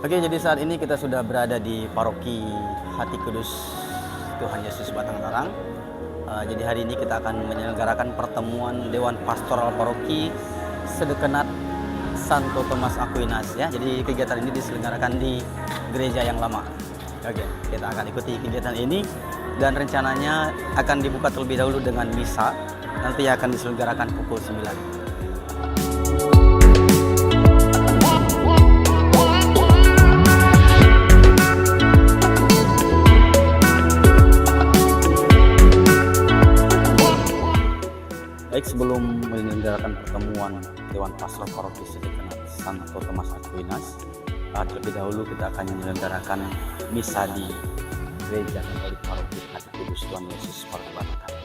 Oke, jadi saat ini kita sudah berada di Paroki Hati Kudus Tuhan Yesus Batang Tarang. Jadi hari ini kita akan menyelenggarakan pertemuan Dewan Pastoral Paroki Sedekenat Santo Thomas Aquinas ya. Jadi kegiatan ini diselenggarakan di gereja yang lama. Oke, kita akan ikuti kegiatan ini dan rencananya akan dibuka terlebih dahulu dengan misa. Nanti akan diselenggarakan pukul 9. Baik, sebelum menyelenggarakan pertemuan Dewan Pastoral Paroki Sedekenat Santo Thomas Aquinas, terlebih dahulu kita akan menyelenggarakan misa di Gereja Katolik Paroki Hati Kudus Tuhan Yesus Batang Tarang.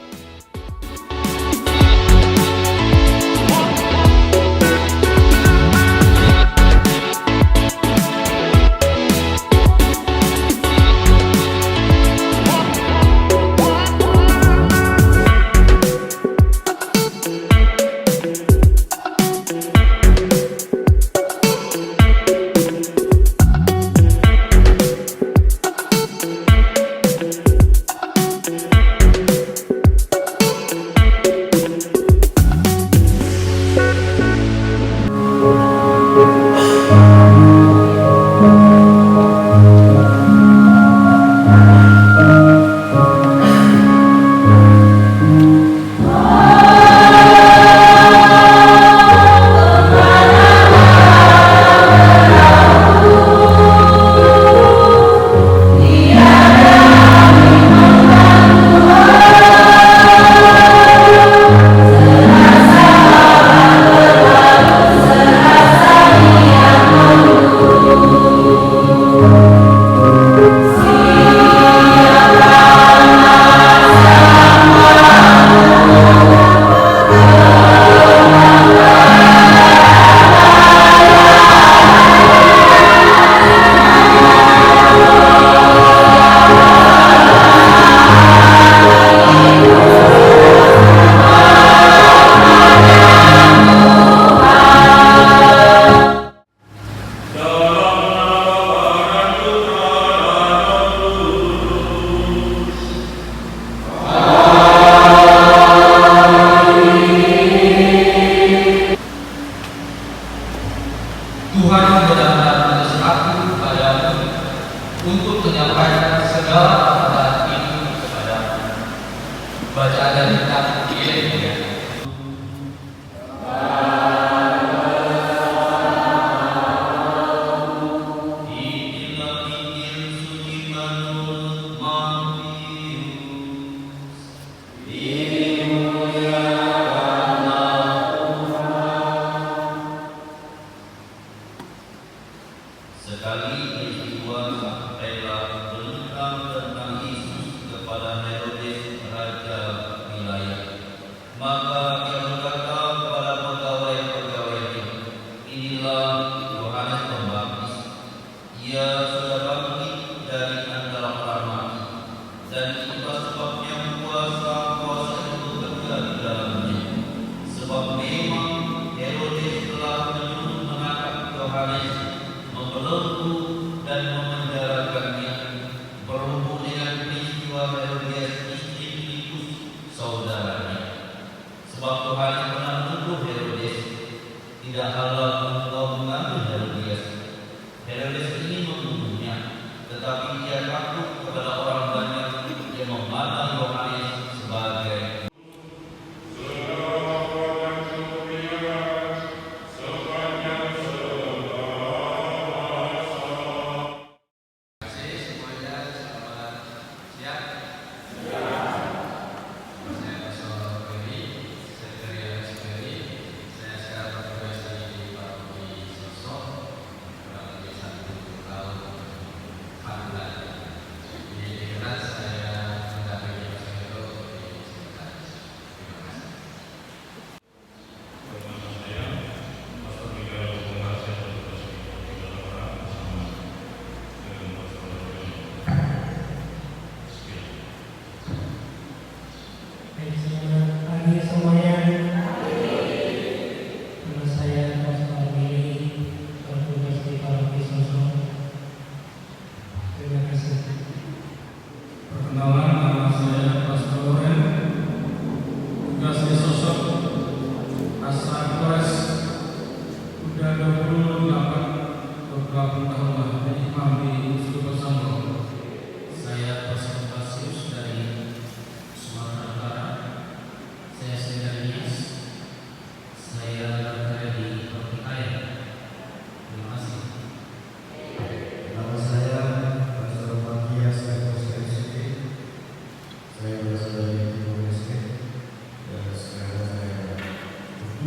Tuhan benar-benar menulis aku kepadamu untuk menyampaikan segala kebenaran itu kepadamu. Bacaan dari kitab Yeremia. Sekali peristiwa sampailah berita tentang Yesus kepada Herodes raja wilayah. Maka dia berkata kepada pegawai-pegawainya, "Inilah Yohanes Pembaptis. Ia sudah bangkit dari antara orang mati, dan itulah sebabnya kuasa itu bekerja di dalamnya. Sebab memang Herodes telah menyuruh menangkap Yohanes, membelenggu dan memenjarakannya berhubung dengan peristiwa Herodias istri Filipus saudaranya. Sebab Tuhan pernah menuduh Herodes, tidak halal engkau mengambil Herodias. Herodes ingin membunuhnya, tetapi ia takut kepada orang banyak yang memandang Yohanes sebagai Saya sekarang bertugas di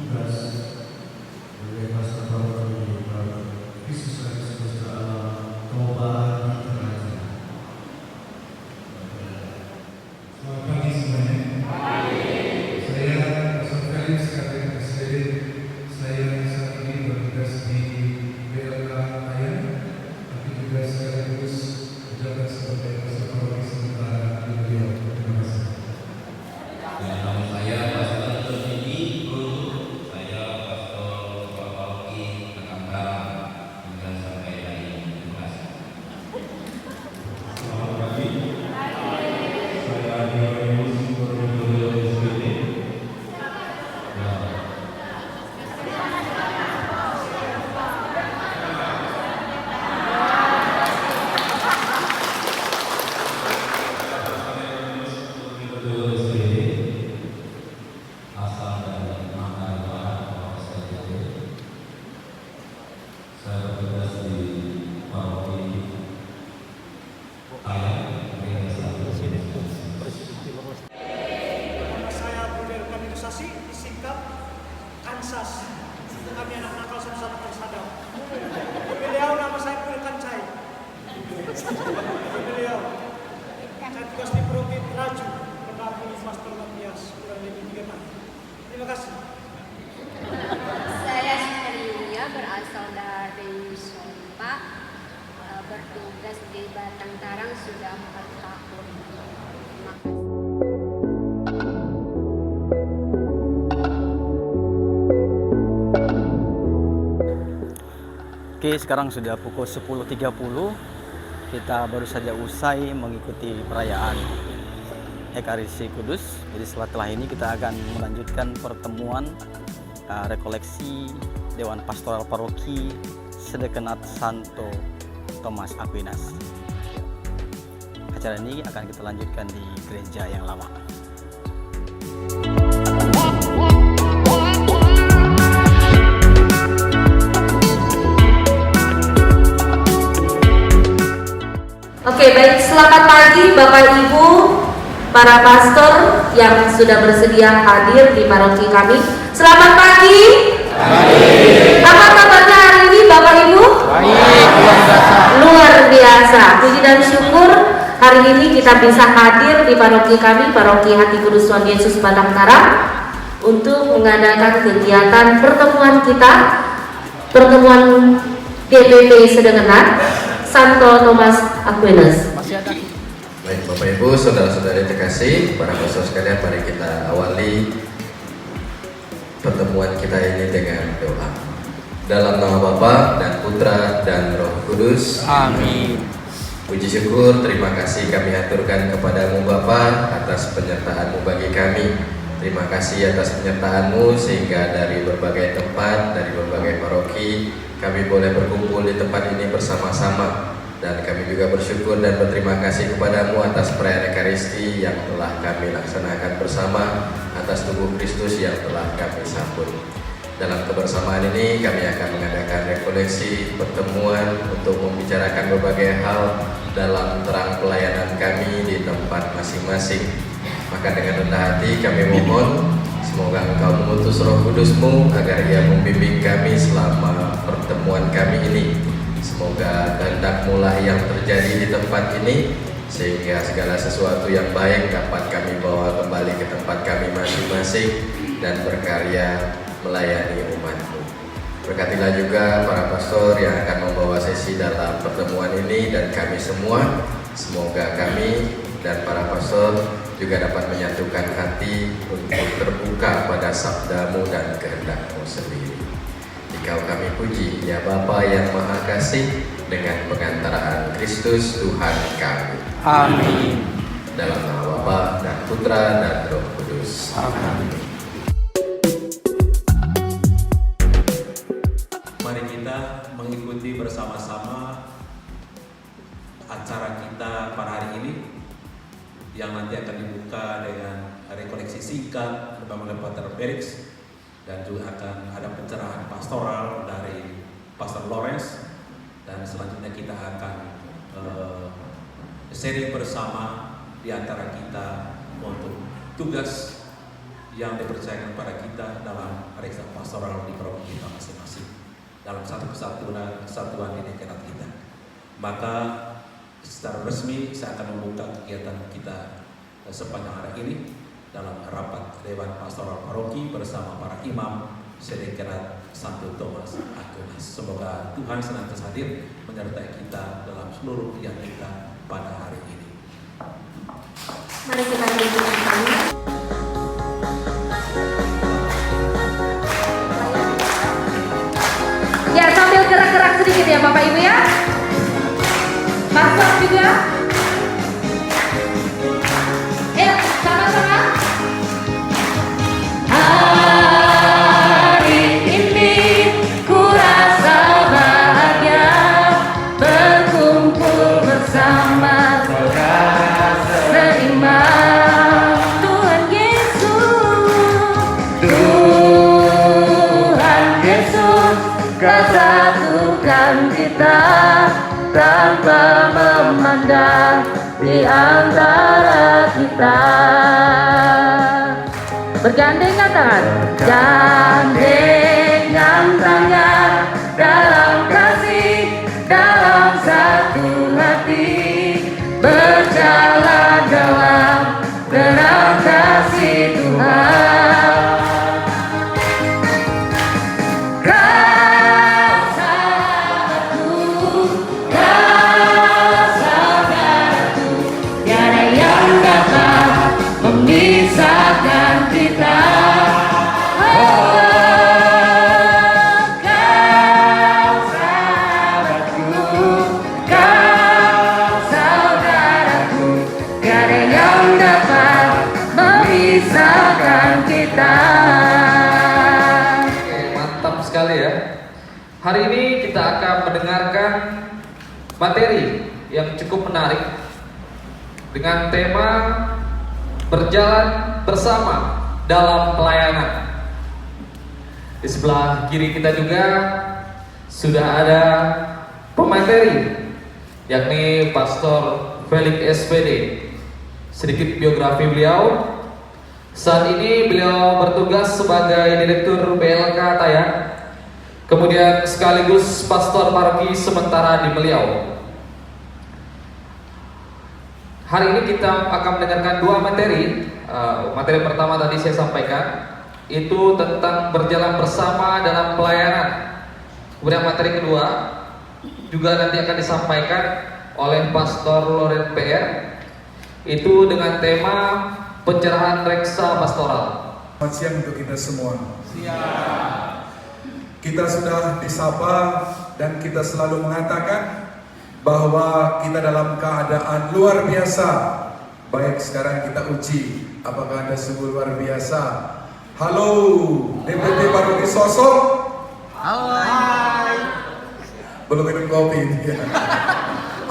tugas sebagai pastor paroki Kristus Raja Semesta Alam Toba di Teraja. Selamat pagi semuanya. Saya Pastor Felix Karin SPD. Saya saat ini bertugas di BLK Ayan, tapi juga sekaligus menjabat sebagai pastor paroki sementara di Riau. Terima kasih. Nama saya Pastor Tertinggi Guru. Saya Pastor Paroki Tekanggara hingga sampai hari ini. Terima kasih. Selamat pagi. Saya Dioremus Guru SPD. Betul SPD. Asal dari Makassar, Bapak SPD. Saya bertugas di Paroki Ayan, Riau Selatan. Nama saya Budir Organisasi disingkat Kansas. Kami anak nakal sama-sama tersadar. Beliau nama saya Budir Kancai. Beliau saya tugas di Provinsi Raju, pendamping Pastor Matias kurang lebih 3 tahun. Terima kasih. Saya Sri Yulia, berasal dari Sompa, bertugas di Batang Tarang sudah 4 tahun. Terima kasih. Oke, sekarang sudah pukul 10.30. Kita baru saja usai mengikuti perayaan Ekaristi Kudus. Jadi setelah ini kita akan melanjutkan pertemuan rekoleksi Dewan Pastoral Paroki Sedekenat Santo Thomas Aquinas. Acara ini akan kita lanjutkan di gereja yang lama. Oke, baik. Selamat pagi Bapak Ibu, para pastor yang sudah bersedia hadir di paroki kami. Selamat pagi. Apa kabarnya hari ini Bapak Ibu? Luar biasa. Puji dan syukur hari ini kita bisa hadir di paroki kami, Paroki Hati Kudus Tuhan Yesus Batang Tarang, untuk mengadakan kegiatan pertemuan kita, pertemuan DPP Sedekenat Santo Thomas Aquinas. Baik Bapak Ibu, saudara-saudari terkasih, para pastor sekalian, mari kita awali pertemuan kita ini dengan doa. Dalam nama Bapa dan Putra dan Roh Kudus. Amin. Puji syukur, terima kasih kami aturkan kepadamu Bapa atas penyertaan-Mu bagi kami. Terima kasih atas penyertaan-Mu sehingga dari berbagai tempat, dari berbagai paroki, kami boleh berkumpul di tempat ini bersama-sama. Dan kami juga bersyukur dan berterima kasih kepadamu atas perayaan Ekaristi yang telah kami laksanakan bersama, atas tubuh Kristus yang telah kami sambut. Dalam kebersamaan ini kami akan mengadakan rekoleksi pertemuan untuk membicarakan berbagai hal dalam terang pelayanan kami di tempat masing-masing. Maka dengan rendah hati kami mohon semoga Engkau mengutus Roh Kudus-Mu agar Ia membimbing kami selama pertemuan kami ini. Semoga kehendak-Mu lah yang terjadi di tempat ini, sehingga segala sesuatu yang baik dapat kami bawa kembali ke tempat kami masing-masing dan berkarya melayani umat-Mu. Berkatilah juga para pastor yang akan membawa sesi dalam pertemuan ini dan kami semua. Semoga kami dan para pastor juga dapat menyatukan hati untuk terbuka pada sabda-Mu dan kehendak-Mu sendiri. Dikau kami puji, ya Bapa yang Maha Kasih, dengan pengantaraan Kristus Tuhan kami. Amin. Dalam nama Bapa dan Putra dan Roh Kudus. Amin. Mari kita mengikuti bersama-sama acara kita pada hari ini yang nanti akan dibuka dengan rekoleksi singkat bersama Pater Felix, dan juga akan ada pencerahan pastoral dari Pastor Lawrence, dan selanjutnya kita akan sharing bersama di antara kita untuk tugas yang dipercayakan pada kita dalam reksa pastoral di paroki kita masing-masing dalam satu kesatuan di dekret kita. Maka secara resmi saya akan membuka kegiatan kita sepanjang hari ini dalam rapat Dewan Pastoral Paroki bersama para imam Sedekrat Santo Thomas Aquinas. Semoga Tuhan senantiasa hadir menyertai kita dalam seluruh kegiatan kita pada hari ini. Mari kita berikan kami. Ya, sambil gerak-gerak sedikit ya Bapak Ibu ya. Pastor juga. Ayo, sama-sama. Hari ini ku rasa bahagia berkumpul bersama saudara seiman. Tuhan Yesus, Kau satukan kita tanpa memandang di antara kita. Bergandengan tangan, gandengan tangan dalam kasih, dalam satu hati, berjalan dalam terang kasih Tuhan. Memisahkan kita. Kau sahabatku, kau saudaraku, gak ada yang dapat memisahkan kita. Oke, mantap sekali ya. Hari ini kita akan mendengarkan materi yang cukup menarik dengan tema berjalan bersama dalam pelayanan. Di sebelah kiri kita juga sudah ada pemateri, yakni Pastor Felix SPD. Sedikit biografi beliau. Saat ini beliau bertugas sebagai Direktur BLK Tayang, kemudian sekaligus Pastor Paroki sementara di Meliau. Hari ini kita akan mendengarkan dua materi. Materi pertama tadi saya sampaikan, itu tentang berjalan bersama dalam pelayanan. Kemudian materi kedua juga nanti akan disampaikan oleh Pastor Loren PR, itu dengan tema pencerahan reksa pastoral. Selamat siang untuk kita semua. Siang. Kita sudah disapa dan kita selalu mengatakan bahwa kita dalam keadaan luar biasa. Baik, sekarang kita uji apakah Anda sungguh luar biasa. Halo DPT Paroki Sosok. Hai. Belum minum kopi.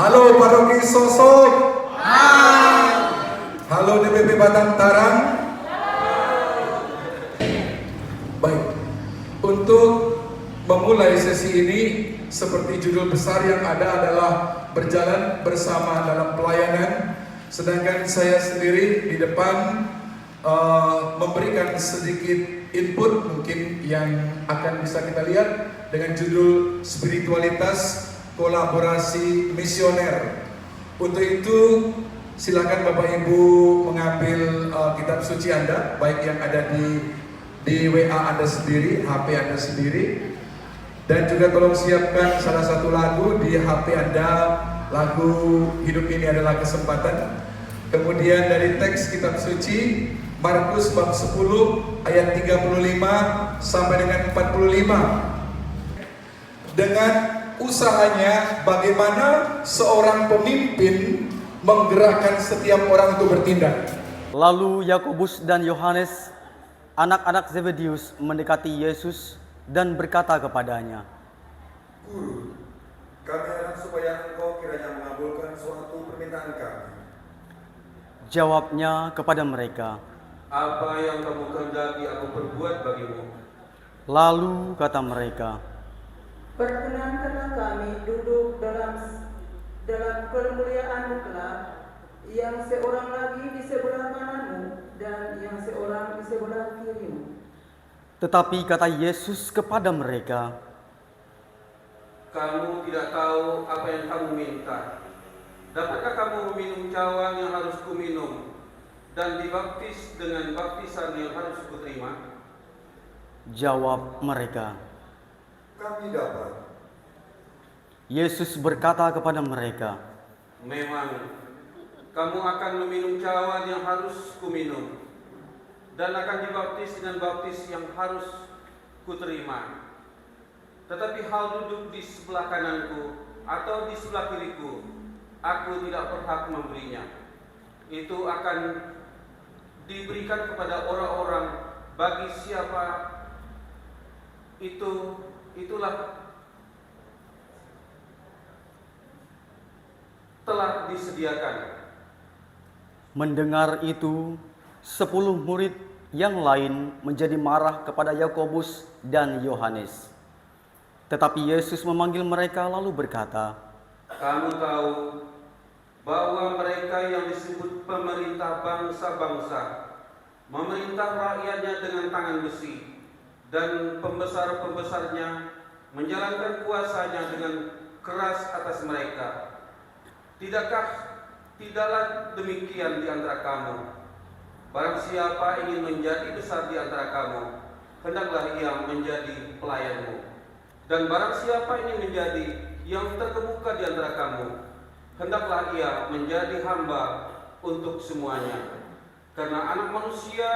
Halo Paroki Sosok. Hai. Halo DPP Batang Tarang. Baik, untuk memulai sesi ini, seperti judul besar yang ada adalah berjalan bersama dalam pelayanan. Sedangkan saya sendiri di depan memberikan sedikit input mungkin yang akan bisa kita lihat dengan judul spiritualitas kolaborasi misioner. Untuk itu silakan Bapak Ibu mengambil kitab suci Anda, baik yang ada di WA Anda sendiri, HP Anda sendiri. Dan juga tolong siapkan salah satu lagu di HP Anda, lagu Hidup Ini Adalah Kesempatan. Kemudian dari teks kitab suci Markus bab 10 ayat 35 sampai dengan 45. Dengan usahanya bagaimana seorang pemimpin menggerakkan setiap orang untuk bertindak. Lalu Yakobus dan Yohanes, anak-anak Zebedius, mendekati Yesus dan berkata kepadanya, Guru, kami harap supaya engkau kiranya mengabulkan suatu permintaan kami. Jawabnya kepada mereka, Apa yang kamu kehendaki aku perbuat bagimu? lalu kata mereka, Perkenankanlah kami duduk dalam kemuliaan-Mu kelak, yang seorang lagi di sebelah kananmu dan yang seorang di sebelah kirimu. Tetapi kata Yesus kepada mereka, kamu tidak tahu apa yang kamu minta. Dapatkah kamu meminum cawan yang harus kuminum dan dibaptis dengan baptisan yang harus kuterima? Jawab mereka, Kami dapat. Yesus berkata kepada mereka, memang kamu akan meminum cawan yang harus kuminum dan akan dibaptis dengan baptis yang harus kuterima. Tetapi hal duduk di sebelah kananku atau di sebelah kiriku, aku tidak berhak memberinya. Itu akan diberikan kepada orang-orang bagi siapa itulah telah disediakan. Mendengar itu, 10 murid yang lain menjadi marah kepada Yakobus dan Yohanes. Tetapi Yesus memanggil mereka lalu berkata, kamu tahu bahwa mereka yang disebut pemerintah bangsa-bangsa memerintah rakyatnya dengan tangan besi, dan pembesar-pembesarnya menjalankan kuasanya dengan keras atas mereka. Tidaklah demikian di antara kamu. Barang siapa ingin menjadi besar di antara kamu, hendaklah ia menjadi pelayanmu. Dan barang siapa ingin menjadi yang terkemuka di antara kamu, hendaklah ia menjadi hamba untuk semuanya. Karena Anak Manusia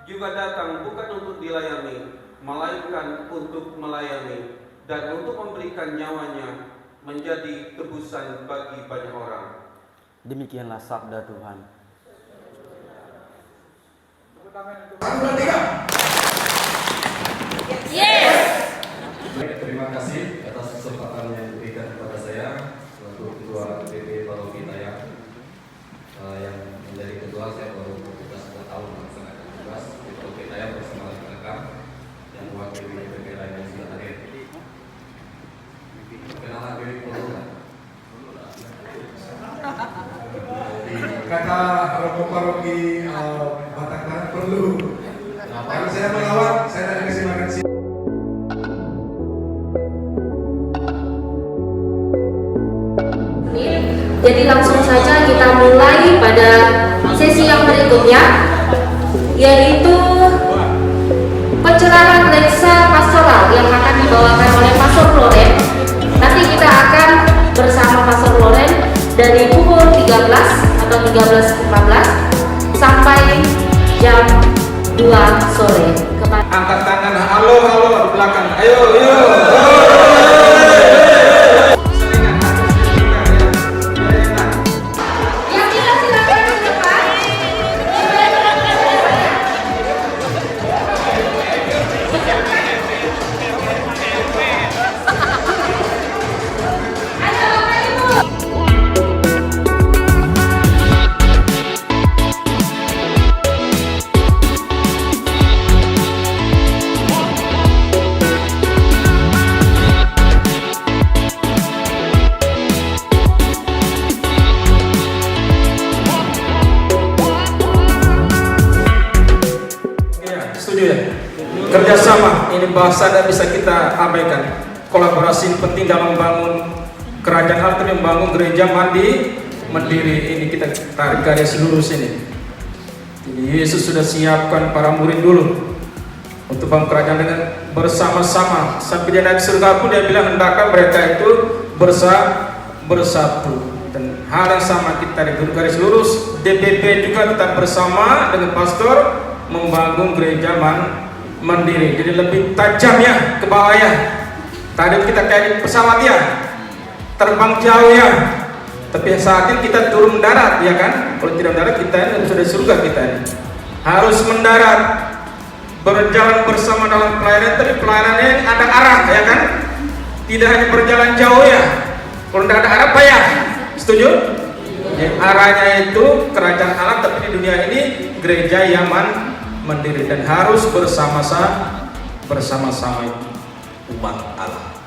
juga datang bukan untuk dilayani, melainkan untuk melayani dan untuk memberikan nyawanya menjadi tebusan bagi banyak orang. Demikianlah sabda Tuhan. Terima kasih atas kesempatan yang diberikan kepada saya selaku Ketua DPP Paroki Tayang. Yang menjadi ketua saya baru bertugas 2 tahun melaksanakan tugas di Paroki Tayang bersama rekan-rekan yang mewakili DPP lain yang sudah hadir. Perkenalan diri perlu kan? Kata Romo Paroki Batak perlu. Kalau saya melawat, saya tidak kasih makan siang. Jadi langsung saja kita mulai pada sesi yang berikutnya, yaitu pencerahan lensa pastoral yang akan dibawakan oleh Pastor Loren. Nanti kita akan bersama Pastor Loren dari pukul 13 atau 13.15 sampai jam 2 sore. Angkat tangan, halo di belakang. Ayo. Kerjasama ini bahasa tidak bisa kita abaikan. Kolaborasi penting dalam membangun kerajaan harta, membangun gereja mandiri. Ini kita tarik garis lurus ini. Jadi Yesus sudah siapkan para murid dulu untuk bangun kerajaan dengan bersama-sama. Sampai dia naik surga pun dia bilang hendaklah mereka itu bersatu. Dan hal yang sama kita di garis lurus. DPP juga tetap bersama dengan pastor membangun gereja mandiri. Jadi lebih tajam ya ke bawah ya. Tadi kita kayak pesawat ya, terbang jauh ya. Tapi saat ini kita turun mendarat ya kan. Kalau tidak mendarat kita ini sudah surga kita ini. Harus mendarat, berjalan bersama dalam pelayanan. Tapi pelayanannya ada arah ya kan. Tidak hanya berjalan jauh ya. Kalau tidak ada arah payah. Setuju? Ya, arahnya itu kerajaan Allah, tapi di dunia ini gereja yang mandiri dan harus bersama-sama umat Allah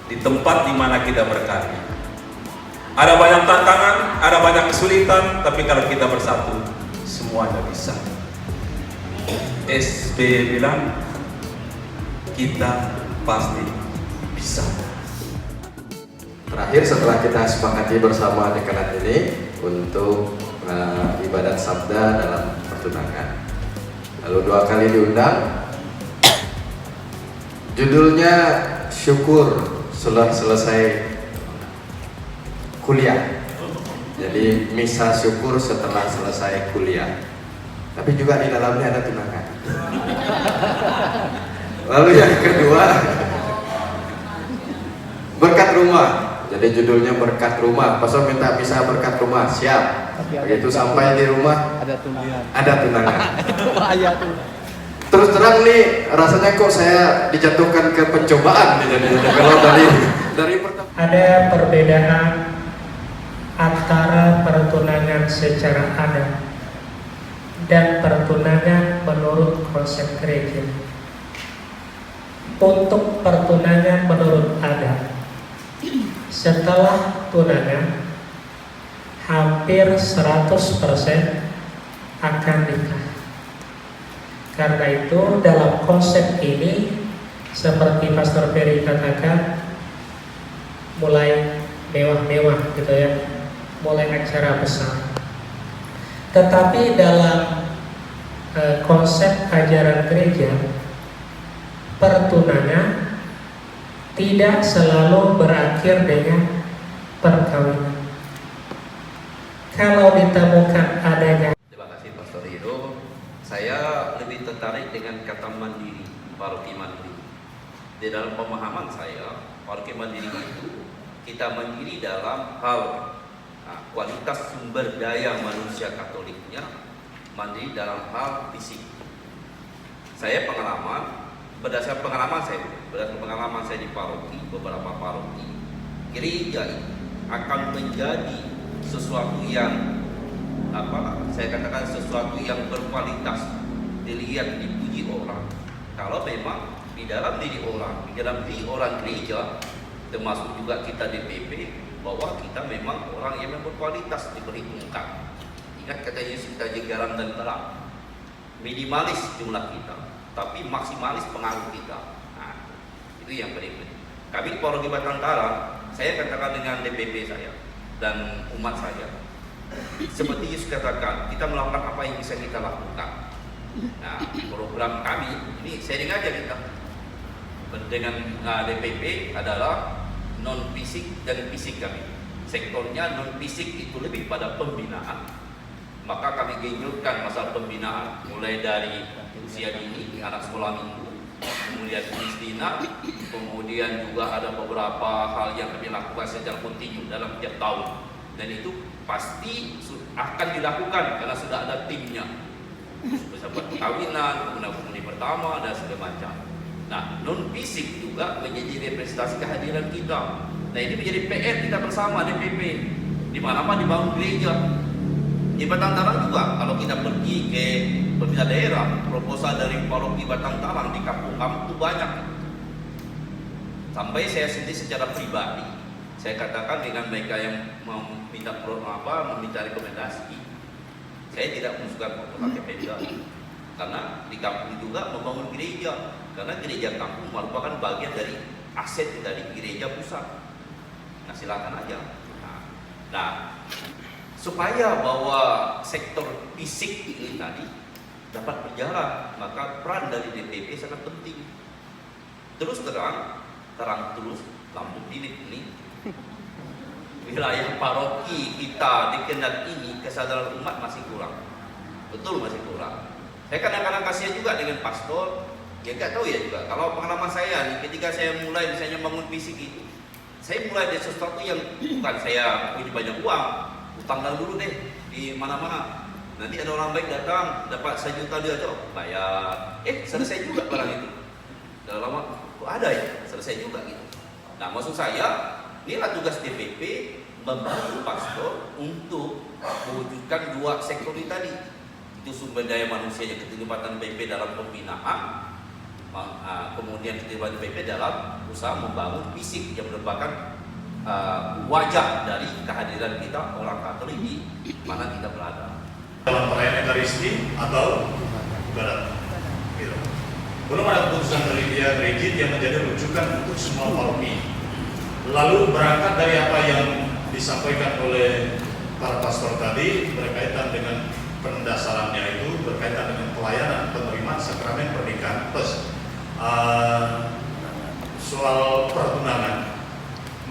di tempat di mana kita berkarya. Ada banyak tantangan, ada banyak kesulitan, tapi kalau kita bersatu semuanya bisa. SBY bilang kita pasti bisa. Terakhir setelah kita sepakati bersama dekanat ini untuk ibadat sabda dalam pertunangan, lalu 2 kali diundang. Judulnya syukur setelah selesai kuliah. Jadi misa syukur setelah selesai kuliah. Tapi juga di dalamnya ada tunangan. Lalu yang kedua, berkat rumah. Jadi judulnya berkat rumah. Pastor minta misa berkat rumah, siap. Begitu sampai di rumah ada tunangan. Ada tunangan. Bahaya tuh. Terus terang nih, rasanya kok saya dijatuhkan ke pencobaan nih jadinya. Kalau dari pertama ada perbedaan antara pertunangan secara adat dan pertunangan menurut konsep gereja. Untuk pertunangan menurut adat, setelah tunangan hampir 100% akan nikah. Karena itu dalam konsep ini, seperti Pastor Ferry katakan, mulai mewah-mewah gitu ya, mulai acara besar. Tetapi dalam konsep ajaran gereja, pertunangan tidak selalu berakhir dengan perkawinan. Kalau ditemukan adanya. Terima kasih Pastor Hiro. Saya lebih tertarik dengan kata mandiri, paroki mandiri. Di dalam pemahaman saya, paroki mandiri itu kita mandiri dalam hal kualitas sumber daya manusia Katoliknya, mandiri dalam hal fisik. Saya berdasarkan pengalaman saya di paroki, beberapa paroki, gereja akan menjadi sesuatu yang saya katakan sesuatu yang berkualitas, dilihat, dipuji orang. Kalau memang di dalam diri orang gereja, termasuk juga kita DPP, bahwa kita memang orang yang berkualitas diperhitungkan. Ingat kata Yesus, kita jadi garam dan terang. Minimalis jumlah kita, tapi maksimalis pengaruh kita. Nah, itu yang berikut. Kami di Paroki Batang Tarang, saya katakan dengan DPP saya dan umat saya, seperti Yesus katakan, kita melakukan apa yang bisa kita lakukan. Nah, program kami ini sharing aja kita dengan DPP adalah non fisik dan fisik kami. Sektornya non fisik itu lebih pada pembinaan. Maka kami genjotkan masalah pembinaan mulai dari usia dini, anak sekolah minggu, kemudian Kristina, kemudian juga ada beberapa hal yang kami lakukan secara kontinu dalam tiap tahun. Dan itu pasti akan dilakukan karena sudah ada timnya. Bersama perkawinan, kemudian komuni pertama dan segala macam. Nah, non fisik juga menjadi representasi kehadiran kita. Nah, ini menjadi PR kita bersama DPP. Di mana-mana dibangun gereja. Di Batang Tarang juga, kalau kita pergi ke pemerintah daerah, proposal dari paroki Batang Tarang di kampung-kampung itu banyak. Sampai saya sendiri secara pribadi, saya katakan dengan mereka yang meminta rekomendasi, saya tidak mengusulkan pakai Pemda, karena di kampung juga membangun gereja, karena gereja kampung merupakan bagian dari aset dari gereja pusat. Nah, silakan aja. Nah, supaya bahwa sektor fisik ini tadi dapat berjalan, maka peran dari DPP sangat penting. Terus terang terus lampu bilik ini wilayah paroki kita di Kendal ini kesadaran umat masih kurang, betul masih kurang. Saya kadang-kadang kasihan juga dengan pastor, ya nggak tahu ya juga. Kalau pengalaman saya nih, ketika saya mulai misalnya bangun fisik itu, saya mulai dari sesuatu yang bukan saya punya banyak uang, utang dulu deh di mana-mana. Nanti ada orang baik datang, dapat 1 juta dia aja bayar, selesai juga barang itu. Dalam lama, kok ada ya, selesai juga gitu. Nah, maksud saya, inilah tugas DPP membantu pastor untuk mewujudkan 2 sektor ini tadi. Itu sumber daya manusia yang keterlibatan DPP dalam pembinaan, kemudian keterlibatan DPP dalam usaha membangun fisik yang merupakan wajah dari kehadiran kita orang Katolik di mana kita berada. Dalam perayaan Ekaristi atau ibarat gitu. Belum ada keputusan dari dia rigid yang menjadi rujukan untuk semua paroki. Lalu berangkat dari apa yang disampaikan oleh para pastor tadi berkaitan dengan pendasarannya itu berkaitan dengan pelayanan penerimaan sakramen pernikahan plus soal pertunangan,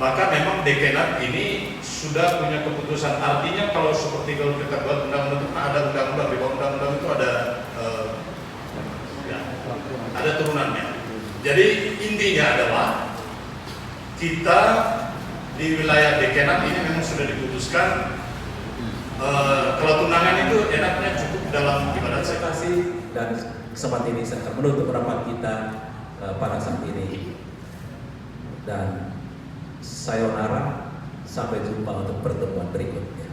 maka memang dekanat ini sudah punya keputusan. Artinya kalau seperti kalau kita buat undang-undang itu ada undang-undang, di bawah undang-undang itu ada ada turunannya. Jadi intinya adalah kita di wilayah dekanat ini memang sudah diputuskan kalau tunangan itu enaknya cukup dalam ibadat kasih dan kesempatan ini saya akan menutup rapat kita pada saat ini, dan sayonara, sampai jumpa untuk pertemuan berikutnya.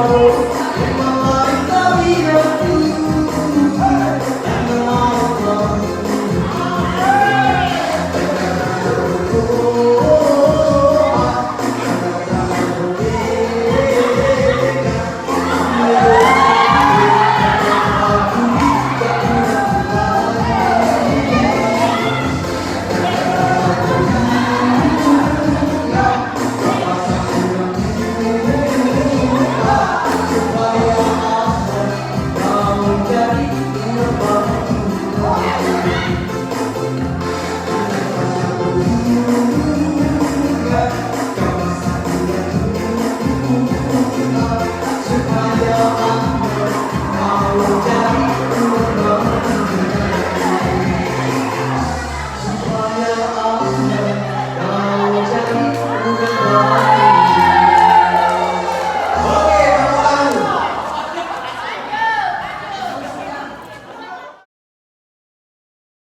Oh